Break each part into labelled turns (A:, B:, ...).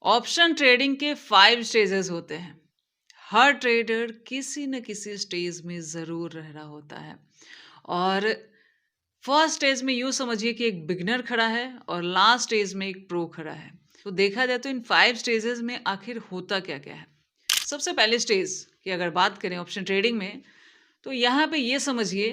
A: Option trading के 5 stages होते हैं। हर ट्रेडर किसी न किसी स्टेज में ज़रूर रह रहा होता है और फर्स्ट स्टेज में यूँ समझिए कि एक बिगिनर खड़ा है और लास्ट स्टेज में एक प्रो खड़ा है। तो देखा जाए तो इन 5 स्टेजेस में आखिर होता क्या-क्या है? सबसे पहले स्टेज की अगर बात करें ऑप्शन ट्रेडिंग में, तो यहाँ पे ये समझिए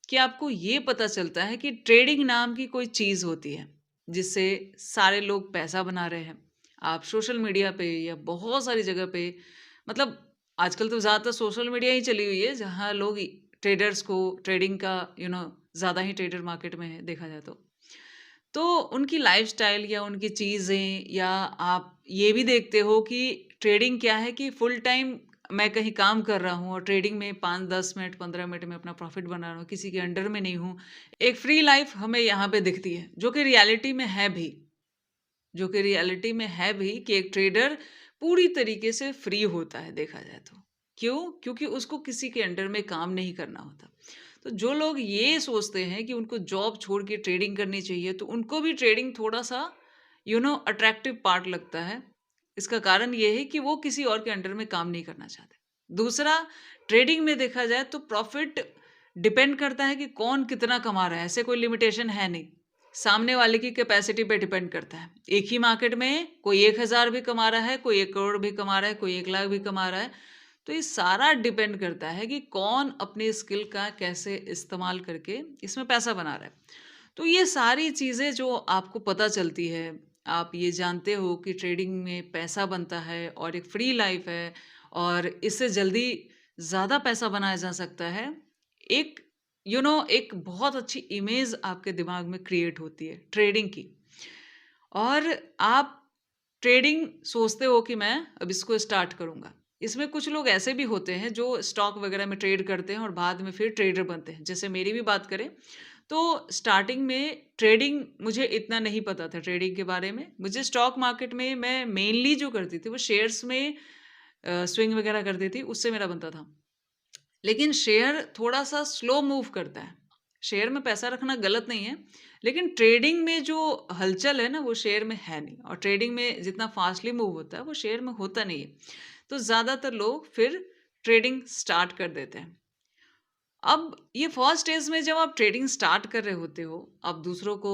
A: कि आपको ये पता चलता है कि ट्रेडिंग नाम की कोई चीज़ होती है, जिससे सारे लोग पैसा बना रहे हैं। आप सोशल मीडिया पे या बहुत सारी जगह पे मतलब आजकल तो ज़्यादातर सोशल मीडिया ही चली हुई है, जहाँ लोग ट्रेडर्स को ट्रेडिंग का ज़्यादा ही ट्रेडर मार्केट में है देखा जाए तो। तो उनकी लाइफ़स्टाइल या उनकी चीज़ें या आप ये भी देखते हो कि ट्रेडिंग क्या है कि फुल टाइम मैं कहीं काम कर रहा हूँ और ट्रेडिंग में 5-10 मिनट, 15 मिनट में अपना प्रॉफ़िट बना रहा हूँ, किसी के अंडर में नहीं हूँ। एक फ्री लाइफ़ हमें यहाँ पे दिखती है, जो कि रियलिटी में है भी। जो कि रियलिटी में है भी कि एक ट्रेडर पूरी तरीके से फ्री होता है देखा जाए तो। क्यों? क्योंकि उसको किसी के अंडर में काम नहीं करना होता। तो जो लोग ये सोचते हैं कि उनको जॉब छोड़ के ट्रेडिंग करनी चाहिए, तो उनको भी ट्रेडिंग थोड़ा-सा अट्रैक्टिव पार्ट लगता है। इसका कारण ये है कि वो किसी और के अंडर में काम नहीं करना चाहते। दूसरा, ट्रेडिंग में देखा जाए तो प्रॉफ़िट डिपेंड करता है कि कौन कितना कमा रहा है, ऐसे कोई लिमिटेशन है नहीं। सामने वाले की कैपेसिटी पे डिपेंड करता है। एक ही मार्केट में कोई 1000 भी कमा रहा है, कोई 1 करोड़ भी कमा रहा है, कोई 1 लाख भी कमा रहा है। तो ये सारा डिपेंड करता है कि कौन अपनी स्किल का कैसे इस्तेमाल करके इसमें पैसा बना रहा है। तो ये सारी चीज़ें जो आपको पता चलती है, आप ये जानते हो कि ट्रेडिंग में पैसा बनता है और एक फ्री लाइफ़ है और इससे जल्दी ज़्यादा पैसा बनाया जा सकता है। एक एक बहुत अच्छी इमेज आपके दिमाग में क्रिएट होती है ट्रेडिंग की और आप ट्रेडिंग सोचते हो कि मैं अब इसको स्टार्ट करूंगा। इसमें कुछ लोग ऐसे भी होते हैं जो स्टॉक वगैरह में ट्रेड करते हैं और बाद में फिर ट्रेडर बनते हैं। जैसे मेरी भी बात करें तो स्टार्टिंग में ट्रेडिंग मुझे इतना नहीं पता था ट्रेडिंग के बारे में। मुझे स्टॉक मार्केट में मैं मेनली जो करती थी वो शेयर्स में स्विंग वगैरह करती थी, उससे मेरा बनता था। लेकिन शेयर थोड़ा-सा स्लो मूव करता है। शेयर में पैसा रखना गलत नहीं है, लेकिन ट्रेडिंग में जो हलचल है ना, वो शेयर में है नहीं और ट्रेडिंग में जितना फ़ास्टली मूव होता है, वो शेयर में होता नहीं है। तो ज़्यादातर लोग फिर ट्रेडिंग स्टार्ट कर देते हैं। अब ये फर्स्ट स्टेज में जब आप ट्रेडिंग स्टार्ट कर रहे होते हो, आप दूसरों को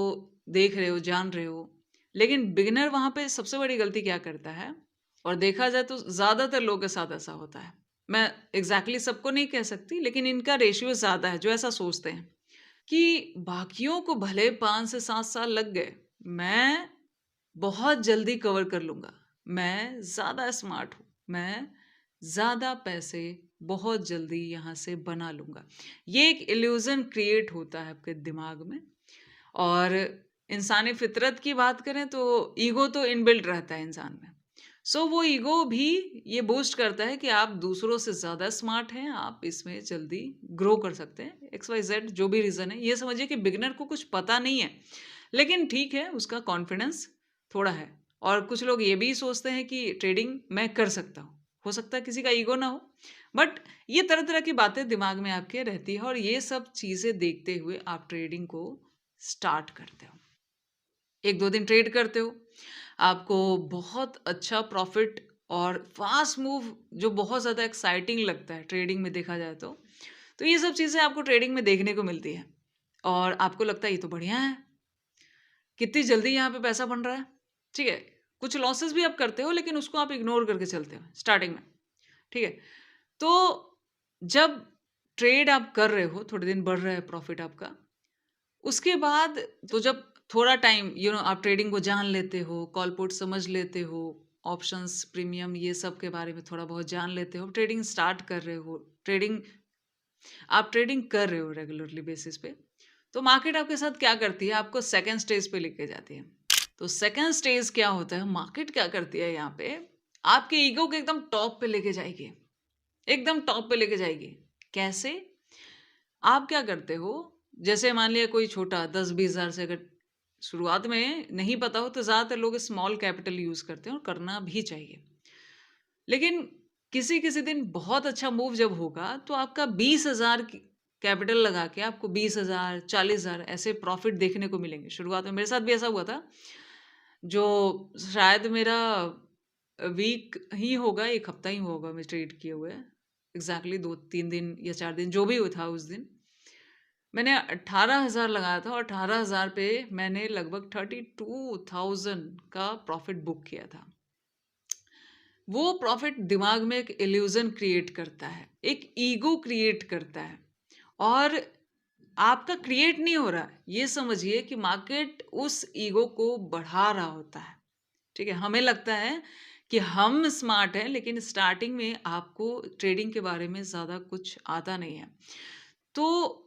A: देख रहे हो, जान रहे हो, लेकिन बिगिनर वहाँ पे सबसे बड़ी गलती क्या करता है और देखा जाए तो ज़्यादातर लोगों के साथ ऐसा होता है। मैं एग्ज़ैक्टली सबको नहीं कह सकती, लेकिन इनका रेशियो ज़्यादा है, जो ऐसा सोचते हैं कि बाकियों को भले 5 से 7 साल लग गए, मैं बहुत जल्दी कवर कर लूँगा। मैं ज़्यादा स्मार्ट हूँ। मैं ज़्यादा पैसे बहुत जल्दी यहाँ से बना लूँगा। ये एक इल्यूज़न क्रिएट होता है आपके दिमाग में और इंसानी फ़ितरत की बात करें तो ईगो तो इनबिल्ट रहता है इंसान में। सो वो ईगो भी ये बूस्ट करता है कि आप दूसरों से ज़्यादा स्मार्ट हैं, आप इसमें जल्दी ग्रो कर सकते हैं। एक्स, वाई, ज़ेड जो भी रीज़न है, ये समझिए कि बिगिनर को कुछ पता नहीं है, लेकिन ठीक है, उसका कॉन्फिडेंस थोड़ा है। और कुछ लोग ये भी सोचते हैं कि ट्रेडिंग मैं कर सकता हूँ। हो सकता है किसी का ईगो ना हो, बट ये तरह-तरह की बातें दिमाग में आपके रहती है और ये सब चीज़ें देखते हुए आप ट्रेडिंग को स्टार्ट करते हो। 1-2 दिन ट्रेड करते हो, आपको बहुत अच्छा प्रॉफ़िट और फ़ास्ट मूव जो बहुत ज़्यादा एक्साइटिंग लगता है ट्रेडिंग में देखा जाए तो। तो ये सब चीज़ें आपको ट्रेडिंग में देखने को मिलती है और आपको लगता है ये तो बढ़िया है, कितनी जल्दी यहाँ पे पैसा बन रहा है, ठीक है। कुछ लॉसेस भी आप करते हो लेकिन उसको आप इग्नोर करके चलते हो स्टार्टिंग में, ठीक है। तो जब ट्रेड आप कर रहे हो, थोड़े दिन बढ़ रहा है प्रॉफ़िट आपका, उसके बाद तो जब थोड़ा टाइम आप ट्रेडिंग को जान लेते हो, कॉल पुट समझ लेते हो, ऑप्शंस, प्रीमियम ये सब के बारे में थोड़ा बहुत जान लेते हो, ट्रेडिंग स्टार्ट कर रहे हो, आप ट्रेडिंग कर रहे हो रेगुलरली बेसिस पे, तो मार्केट आपके साथ क्या करती है, आपको सेकंड स्टेज पे लेके जाती है। तो सेकंड स्टेज क्या होता है, मार्केट क्या करती है यहाँ पे, आपके ईगो को एकदम टॉप पे लेके जाएगी, एकदम टॉप पे लेके जाएगी। कैसे? आप क्या करते हो, जैसे मान लिया कोई छोटा 10-20 हज़ार से अगर शुरुआत में नहीं पता हो तो ज़्यादातर लोग स्मॉल कैपिटल यूज़ करते हैं और करना भी चाहिए। लेकिन किसी-किसी दिन बहुत अच्छा मूव जब होगा तो आपका 20,000 की कैपिटल लगा के आपको 20,000, 40,000 ऐसे प्रॉफ़िट देखने को मिलेंगे। शुरुआत में मेरे साथ भी ऐसा हुआ था, जो शायद मेरा वीक ही होगा, 1 हफ्ता ही हुआ होगा मैं ट्रेड किए हुए। एग्ज़ैक्टली 2-3 दिन या 4 दिन जो भी वो था उस दिन। मैंने 18,000 लगाया था और 18,000 पे मैंने लगभग 32,000 का प्रॉफ़िट बुक किया था। वो प्रॉफ़िट दिमाग में एक इल्यूज़न क्रिएट करता है, एक ईगो क्रिएट करता है और आपका क्रिएट नहीं हो रहा है। ये समझिए कि मार्केट उस ईगो को बढ़ा रहा होता है। ठीक है? हमें लगता है कि हम स्मार्ट हैं, लेकिन स्टार्टिंग में आपको ट्रेडिंग के बारे में ज़्यादा कुछ आता नहीं है। तो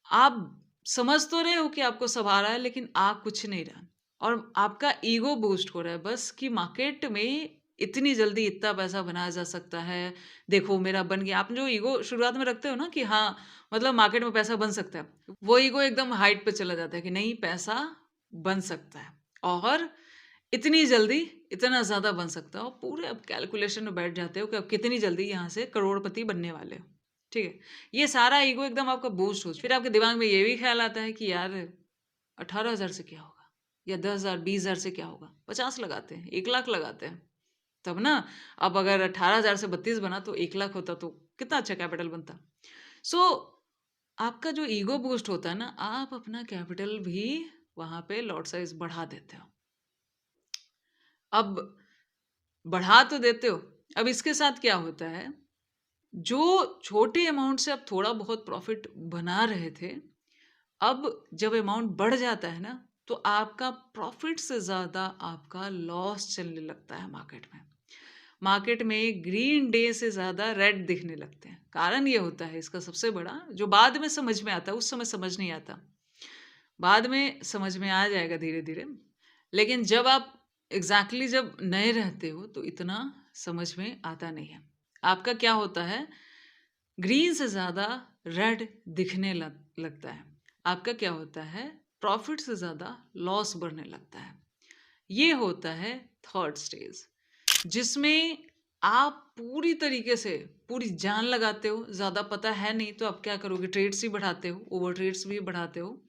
A: आप समझ तो रहे हो कि आपको सब आ रहा है, लेकिन आ कुछ नहीं रहा और आपका ईगो बूस्ट हो रहा है बस कि मार्केट में इतनी जल्दी इतना पैसा बनाया जा सकता है, देखो मेरा बन गया। आप जो ईगो शुरुआत में रखते हो ना कि हाँ, मतलब मार्केट में पैसा बन सकता है, वो ईगो एकदम हाइट पे चला जाता है कि नहीं, पैसा बन सकता है और इतनी जल्दी इतना ज़्यादा बन सकता है और पूरे आप कैलकुलेशन में बैठ जाते हो कि आप कितनी जल्दी यहाँ से करोड़पति बनने वाले हो। ठीक है? ये सारा ईगो एकदम आपका बूस्ट हो, फिर आपके दिमाग में ये भी ख़्याल आता है कि यार 18,000 से क्या होगा? या 10,000 20,000 से क्या होगा? 50 लगाते हैं, 1 लाख लगाते हैं, तब ना। अब अगर 18,000 से 32 बना तो 1 लाख होता तो कितना अच्छा कैपिटल बनता। सो आपका जो ईगो बूस्ट होता है ना, आप अपना कैपिटल भी वहाँ पे लॉट साइज़ बढ़ा देते हो। अब बढ़ा तो देते हो, अब इसके साथ क्या होता है, जो छोटे अमाउंट से आप थोड़ा बहुत प्रॉफ़िट बना रहे थे, अब जब अमाउंट बढ़ जाता है ना, तो आपका प्रॉफ़िट से ज़्यादा आपका लॉस चलने लगता है मार्केट में। मार्केट में ग्रीन डे से ज़्यादा रेड दिखने लगते हैं। कारण ये होता है इसका सबसे बड़ा, जो बाद में समझ में आता है, उस समय समझ नहीं आता। बाद में समझ में आ जाएगा धीरे-धीरे। लेकिन जब आप जब नए रहते हो तो इतना समझ में आता नहीं है। आपका क्या होता है, ग्रीन से ज़्यादा रेड दिखने लगता है। आपका क्या होता है, प्रॉफ़िट से ज़्यादा लॉस बढ़ने लगता है। ये होता है थर्ड स्टेज, जिसमें आप पूरी तरीके से पूरी जान लगाते हो। ज़्यादा पता है नहीं तो आप क्या करोगे, ट्रेड्स ही बढ़ाते हो, ओवर ट्रेड्स भी बढ़ाते हो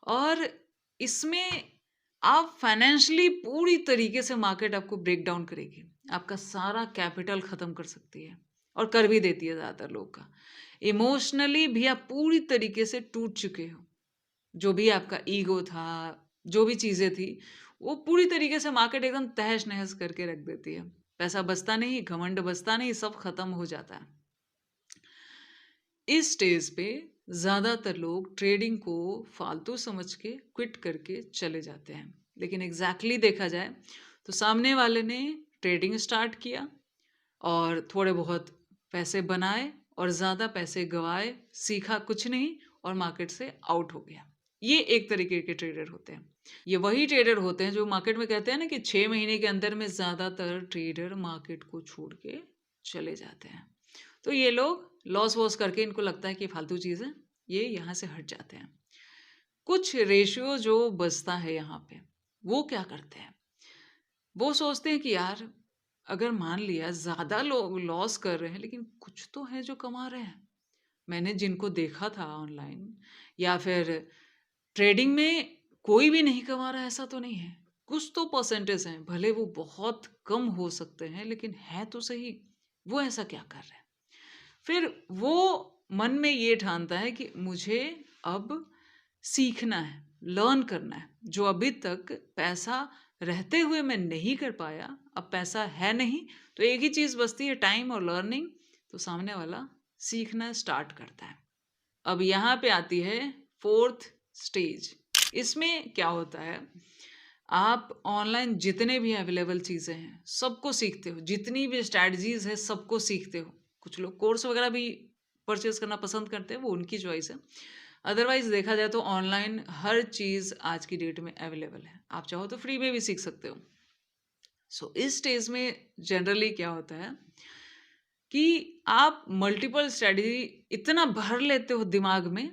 A: और इसमें आप फाइनेंशियली पूरी तरीके से मार्केट आपको ब्रेक डाउन करेगी। आपका सारा कैपिटल ख़त्म कर सकती है और कर भी देती है ज़्यादातर लोग का। इमोशनली भी आप पूरी तरीके से टूट चुके हो। जो भी आपका ईगो था, जो भी चीज़ें थी, वो पूरी तरीके से मार्केट एकदम तहस-नहस करके रख देती है। पैसा बचता नहीं, घमंड बचता नहीं, सब खत्म हो जाता है। इस स्टेज पे ज़्यादातर लोग ट्रेडिंग को फालतू समझ के क्विट करके चले जाते हैं। लेकिन देखा जाए तो सामने वाले ने ट्रेडिंग स्टार्ट किया और थोड़े बहुत पैसे बनाए और ज़्यादा पैसे गँवाए, सीखा कुछ नहीं और मार्केट से आउट हो गया। ये एक तरीके के ट्रेडर होते हैं। ये वही ट्रेडर होते हैं जो मार्केट में कहते हैं ना कि 6 महीने के अंदर में ज़्यादातर ट्रेडर मार्केट को छोड़ के चले जाते हैं। तो ये लोग लॉस वॉस करके इनको लगता है कि फालतू चीज़ है, ये यहाँ से हट जाते हैं। कुछ रेशियो जो बचता है यहाँ पे, वो क्या करते हैं? वो सोचते हैं कि यार, अगर मान लिया ज़्यादा लोग लॉस कर रहे हैं, लेकिन कुछ तो है जो कमा रहे हैं। मैंने जिनको देखा था ऑनलाइन या फिर ट्रेडिंग में, कोई भी नहीं कमा रहा है ऐसा तो नहीं है। कुछ तो परसेंटेज हैं, भले वो बहुत कम हो सकते हैं, लेकिन है तो सही। वो ऐसा क्या कर रहे हैं? फिर वो मन में ये ठानता है कि मुझे अब सीखना है, लर्न करना है, जो अभी तक पैसा रहते हुए मैं नहीं कर पाया, अब पैसा है नहीं, तो एक ही चीज़ बचती है, टाइम और लर्निंग। तो सामने वाला सीखना स्टार्ट करता है। अब यहाँ पे आती है फोर्थ स्टेज। इसमें क्या होता है, आप ऑनलाइन जितने भी अवेलेबल चीज़ें हैं, सबको सीखते हो, जितनी भी स्ट्रैटेजीज़ है, सबको सीखते हो। कुछ लोग कोर्स वगैरह भी परचेज़ करना पसंद करते हैं, वो उनकी चॉइस है। अदरवाइज़ देखा जाए तो ऑनलाइन हर चीज़ आज की डेट में अवेलेबल है। आप चाहो तो फ्री में भी सीख सकते हो। सो इस स्टेज में जनरली क्या होता है कि आप मल्टीपल स्ट्रैटेजी इतना भर लेते हो दिमाग में,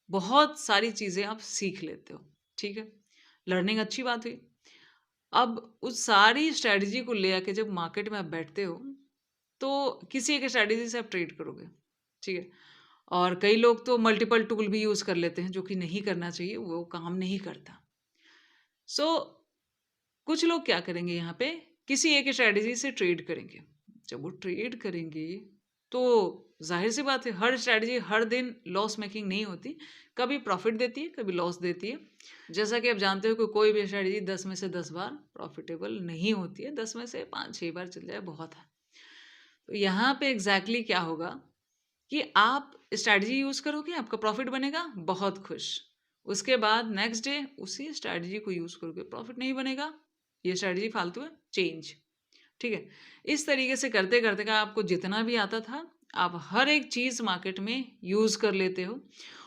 A: बहुत सारी चीज़ें आप सीख लेते हो। ठीक है? लर्निंग अच्छी बात हुई। अब उस सारी स्ट्रैटेजी को ले आके जब मार्केट में आप बैठते हो, तो किसी एक स्ट्रैटेजी से आप ट्रेड करोगे। ठीक है? और कई लोग तो मल्टीपल टूल भी यूज़ कर लेते हैं, जो कि नहीं करना चाहिए, वो काम नहीं करता। सो कुछ लोग क्या करेंगे यहाँ पे किसी एक स्ट्रैटेजी से ट्रेड करेंगे। जब वो ट्रेड करेंगे तो ज़ाहिर सी बात है हर स्ट्रैटेजी हर दिन लॉस मेकिंग नहीं होती, कभी प्रॉफिट देती है, कभी लॉस देती है। जैसा कि आप जानते हो कि कोई भी स्ट्रैटेजी 10 में से 10 बार प्रॉफिटेबल नहीं होती है, 10 में से 5-6 बार चल जाए बहुत है। तो यहाँ पे एग्ज़ैक्टली क्या होगा कि आप स्ट्रैटेजी यूज़ करोगे, आपका प्रॉफिट बनेगा, बहुत खुश। उसके बाद नेक्स्ट डे उसी स्ट्रैटेजी को यूज़ करोगे, प्रॉफिट नहीं बनेगा, ये स्ट्रैटेजी फालतू है, चेंज। ठीक है? इस तरीके से करते-करते का आपको जितना भी आता था, आप हर एक चीज़ मार्केट में यूज़ कर लेते हो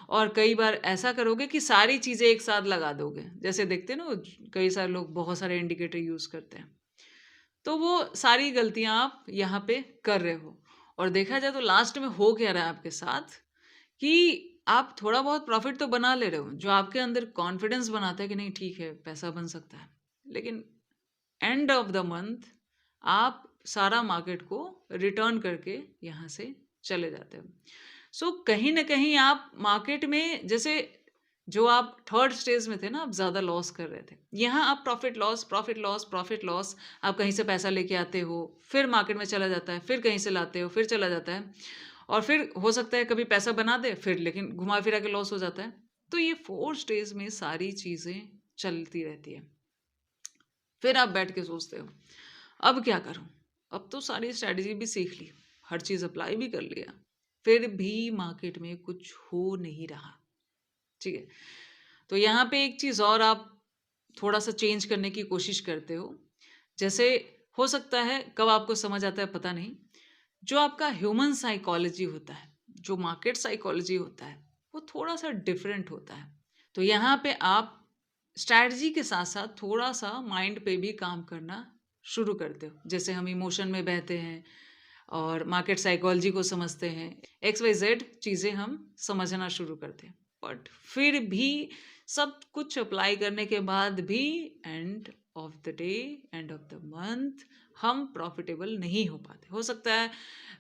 A: और कई बार ऐसा करोगे कि सारी चीज़ें एक साथ लगा दोगे। जैसे देखते हैं ना, कई सारे लोग बहुत सारे इंडिकेटर यूज़ करते हैं। तो वो सारी गलतियाँ आप यहाँ पे कर रहे हो और देखा जाए तो लास्ट में हो क्या रहा है आपके साथ कि आप थोड़ा बहुत प्रॉफिट तो बना ले रहे हो, जो आपके अंदर कॉन्फिडेंस बनाता है कि नहीं ठीक है, पैसा बन सकता है। लेकिन एंड ऑफ द मंथ आप सारा मार्केट को रिटर्न करके यहाँ से चले जाते हो। सो कहीं न कहीं आप मार्केट में जैसे जो आप थर्ड स्टेज में थे ना, आप ज़्यादा लॉस कर रहे थे। यहाँ आप profit loss, profit loss, profit loss, आप कहीं से पैसा लेके आते हो, फिर मार्केट में चला जाता है, फिर कहीं से लाते हो, फिर चला जाता है और फिर हो सकता है कभी पैसा बना दे, फिर लेकिन घुमा-फिरा के लॉस हो जाता है। तो ये 4 स्टेज में सारी चीज़ें चलती रहती है। फिर आप बैठ के सोचते हो, अब क्या करूँ? अब तो सारी स्ट्रैटेजी भी सीख ली, हर चीज़ अप्लाई भी कर लिया, फिर भी मार्केट में कुछ हो नहीं रहा, ठीक है? तो यहाँ पे एक चीज़ और आप थोड़ा-सा चेंज करने की कोशिश करते हो। जैसे हो सकता है कब आपको समझ आता है पता नहीं, जो आपका ह्यूमन साइकोलॉजी होता है, जो मार्केट साइकोलॉजी होता है, वो थोड़ा-सा डिफरेंट होता है। तो यहाँ पे आप स्ट्रैटेजी के साथ-साथ थोड़ा-सा माइंड पे भी काम करना शुरू करते हो। जैसे हम इमोशन में बहते हैं और मार्केट साइकोलॉजी को समझते हैं। एक्स, वाई, ज़ेड चीज़ें हम समझना शुरू करते हैं। बट फिर भी सब कुछ अप्लाई करने के बाद भी end of the day, end of the month हम प्रॉफिटेबल नहीं हो पाते। हो सकता है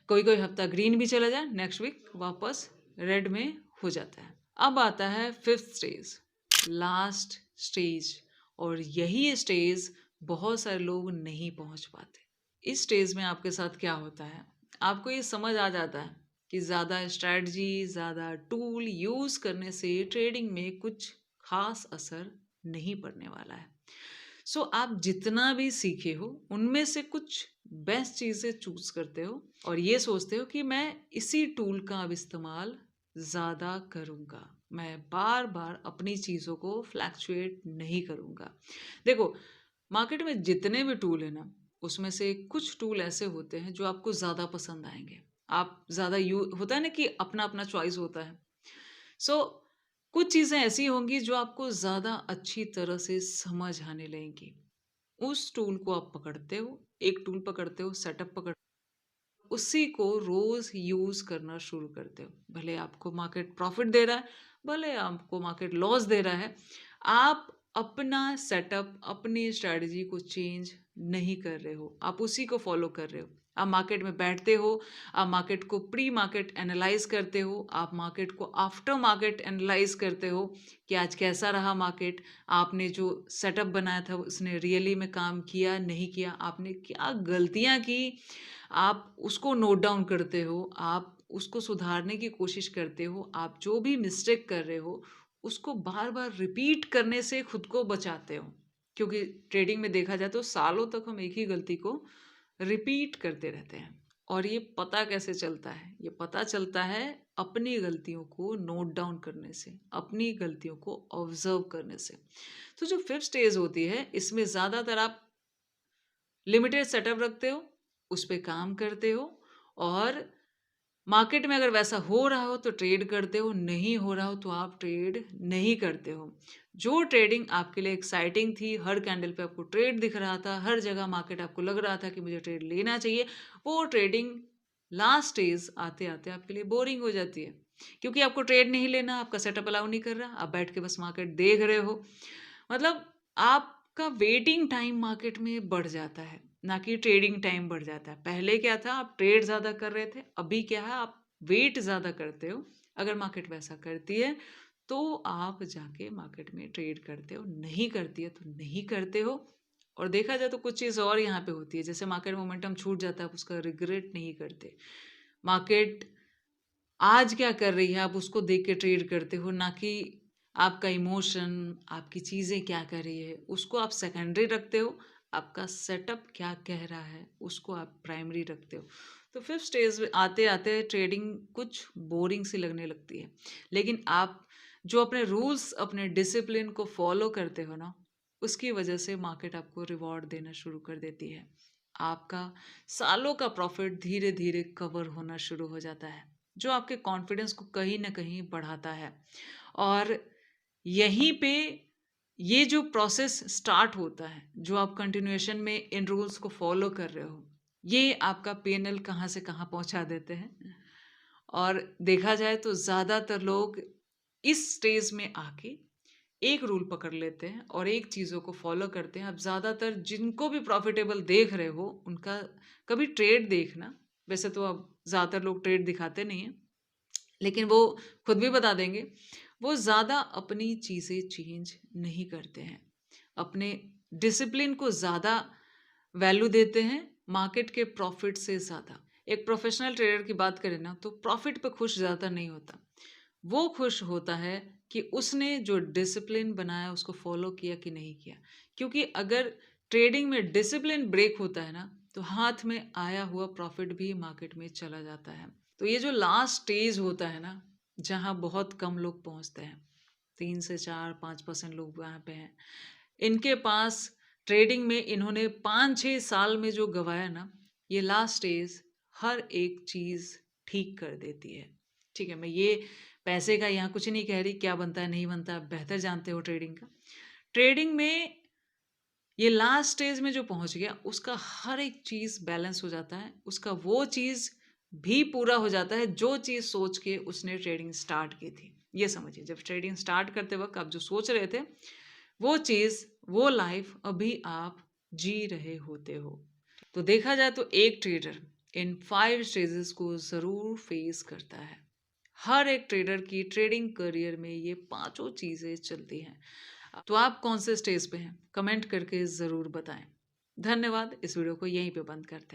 A: कोई-कोई हफ्ता ग्रीन भी चला जाए, नेक्स्ट वीक वापस रेड में हो जाता है। अब आता है 5th स्टेज, लास्ट स्टेज, और यही स्टेज बहुत सारे लोग नहीं पहुंच पाते। इस स्टेज में आपके साथ क्या होता है, आपको ये समझ आ जाता है कि ज़्यादा स्ट्रैटेजी, ज़्यादा टूल यूज़ करने से ट्रेडिंग में कुछ खास असर नहीं पड़ने वाला है। सो आप जितना भी सीखे हो, उनमें से कुछ बेस्ट चीज़ें चूज़ करते हो और ये सोचते हो कि मैं इसी टूल का अब इस्तेमाल ज़्यादा करूँगा। मैं बार-बार अपनी चीज़ों को फ्लैक्चुएट नहीं करूँगा। देखो, मार्केट में जितने भी टूल हैं ना, उसमें से कुछ टूल ऐसे होते हैं जो आपको ज़्यादा पसंद आएँगे। आप ज़्यादा यू होता है ना कि अपना-अपना चॉइस होता है। सो कुछ चीज़ें ऐसी होंगी जो आपको ज़्यादा अच्छी तरह से समझ आने लगेंगी। उस टूल को आप पकड़ते हो, एक टूल पकड़ते हो, सेटअप पकड़ उसी को रोज़ यूज़ करना शुरू करते हो। भले आपको मार्केट प्रॉफ़िट दे रहा है, भले आपको मार्केट लॉस दे रहा है, आप अपना सेटअप, अपनी स्ट्रैटेजी को चेंज नहीं कर रहे हो, आप उसी को फ़ॉलो कर रहे हो। आप मार्केट में बैठते हो, आप मार्केट को प्री मार्केट एनालाइज़ करते हो, आप मार्केट को आफ्टर मार्केट एनालाइज़ करते हो कि आज कैसा रहा मार्केट, आपने जो सेटअप बनाया था उसने रियली में काम किया, नहीं किया, आपने क्या गलतियाँ की, आप उसको नोट डाउन करते हो, आप उसको सुधारने की कोशिश करते हो, आप जो भी मिस्टेक कर रहे हो, उसको बार-बार रिपीट करने से खुद को बचाते हो। क्योंकि ट्रेडिंग में देखा जाए तो सालों तक हम एक ही गलती को रिपीट करते रहते हैं। और ये पता कैसे चलता है? ये पता चलता है अपनी गलतियों को नोट डाउन करने से, अपनी गलतियों को ऑब्ज़र्व करने से। तो जो 5th स्टेज होती है, इसमें ज़्यादातर आप लिमिटेड सेटअप रखते हो, उस पे काम करते हो और मार्केट में अगर वैसा हो रहा हो तो ट्रेड करते हो, नहीं हो रहा हो तो आप ट्रेड नहीं करते हो। जो ट्रेडिंग आपके लिए एक्साइटिंग थी, हर कैंडल पे आपको ट्रेड दिख रहा था, हर जगह मार्केट आपको लग रहा था कि मुझे ट्रेड लेना चाहिए, वो ट्रेडिंग लास्ट स्टेज आते-आते आपके लिए बोरिंग हो जाती है। क्योंकि आपको ट्रेड नहीं लेना, आपका सेटअप अलाउ नहीं कर रहा, आप बैठ के बस मार्केट देख रहे हो। मतलब आपका वेटिंग टाइम मार्केट में बढ़ जाता है, ना कि ट्रेडिंग टाइम बढ़ जाता है। पहले क्या था, आप ट्रेड ज़्यादा कर रहे थे, अभी क्या है, आप वेट ज़्यादा करते हो। अगर मार्केट वैसा करती है, तो आप जाके मार्केट में ट्रेड करते हो, नहीं करती है तो नहीं करते हो। और देखा जाए तो कुछ चीज़ और यहाँ पे होती है, जैसे मार्केट मोमेंटम छूट जाता है, आप उसका रिग्रेट नहीं करते। मार्केट आज क्या कर रही है, आप उसको देख के ट्रेड करते हो, ना कि आपका इमोशन, आपकी चीज़ें क्या कर रही है, उसको आप सेकेंडरी रखते हो। आपका सेटअप क्या कह रहा है, उसको आप प्राइमरी रखते हो। तो फिफ्थ स्टेज में आते-आते ट्रेडिंग कुछ बोरिंग सी लगने लगती है। लेकिन आप जो अपने रूल्स, अपने डिसिप्लिन को फॉलो करते हो ना, उसकी वजह से मार्केट आपको रिवॉर्ड देना शुरू कर देती है। आपका सालों का प्रॉफ़िट धीरे-धीरे कवर होना शुरू हो जाता है, जो आपके कॉन्फिडेंस को कहीं न कहीं बढ़ाता है। और यहीं पे ये जो प्रोसेस स्टार्ट होता है, जो आप कंटिन्यूएशन में इन रूल्स को फ़ॉलो कर रहे हो, ये आपका पीएनएल कहाँ से कहाँ पहुँचा देते हैं। और देखा जाए तो ज़्यादातर लोग इस स्टेज में आके एक रूल पकड़ लेते हैं और एक चीज़ों को फॉलो करते हैं। अब ज़्यादातर जिनको भी प्रॉफिटेबल देख रहे हो, उनका कभी ट्रेड देखना। वैसे तो अब ज़्यादातर लोग ट्रेड दिखाते नहीं हैं, लेकिन वो खुद भी बता देंगे, वो ज़्यादा अपनी चीज़ें चेंज नहीं करते हैं। अपने डिसिप्लिन को ज़्यादा वैल्यू देते हैं, मार्केट के प्रॉफिट से ज़्यादा। एक प्रोफेशनल ट्रेडर की बात करें ना, तो प्रॉफिट पे खुश ज़्यादा नहीं होता। वो खुश होता है कि उसने जो डिसिप्लिन बनाया उसको फॉलो किया कि नहीं किया। क्योंकि अगर ट्रेडिंग में डिसिप्लिन ब्रेक होता है ना, तो हाथ में आया हुआ प्रॉफिट भी मार्केट में चला जाता है। तो ये जो लास्ट स्टेज होता है ना, जहाँ बहुत कम लोग पहुँचते हैं, 3 से 4-5% लोग वहाँ पे हैं। इनके पास ट्रेडिंग में इन्होंने 5-6 साल में जो गँवाया ना, ये लास्ट स्टेज हर एक चीज़ ठीक कर देती है। ठीक है, मैं ये पैसे का यहाँ कुछ नहीं कह रही, क्या बनता है, नहीं बनता, आप बेहतर जानते हो ट्रेडिंग का। ट्रेडिंग में ये लास्ट स्टेज में जो पहुँच गया, उसका हर एक चीज़ बैलेंस हो जाता है। उसका वो चीज़ भी पूरा हो जाता है, जो चीज़ सोच के उसने ट्रेडिंग स्टार्ट की थी। ये समझिए, जब ट्रेडिंग स्टार्ट करते वक़्त आप जो सोच रहे थे, वो चीज़, वो लाइफ़ अभी आप जी रहे होते हो। तो देखा जाए तो एक ट्रेडर इन 5 स्टेजेस को ज़रूर फेस करता है। हर एक ट्रेडर की ट्रेडिंग करियर में ये पाँचों चीज़ें चलती हैं। तो आप कौन से स्टेज पे हैं? कमेंट करके ज़रूर बताएँ। धन्यवाद, इस वीडियो को यहीं पे बंद करते हैं।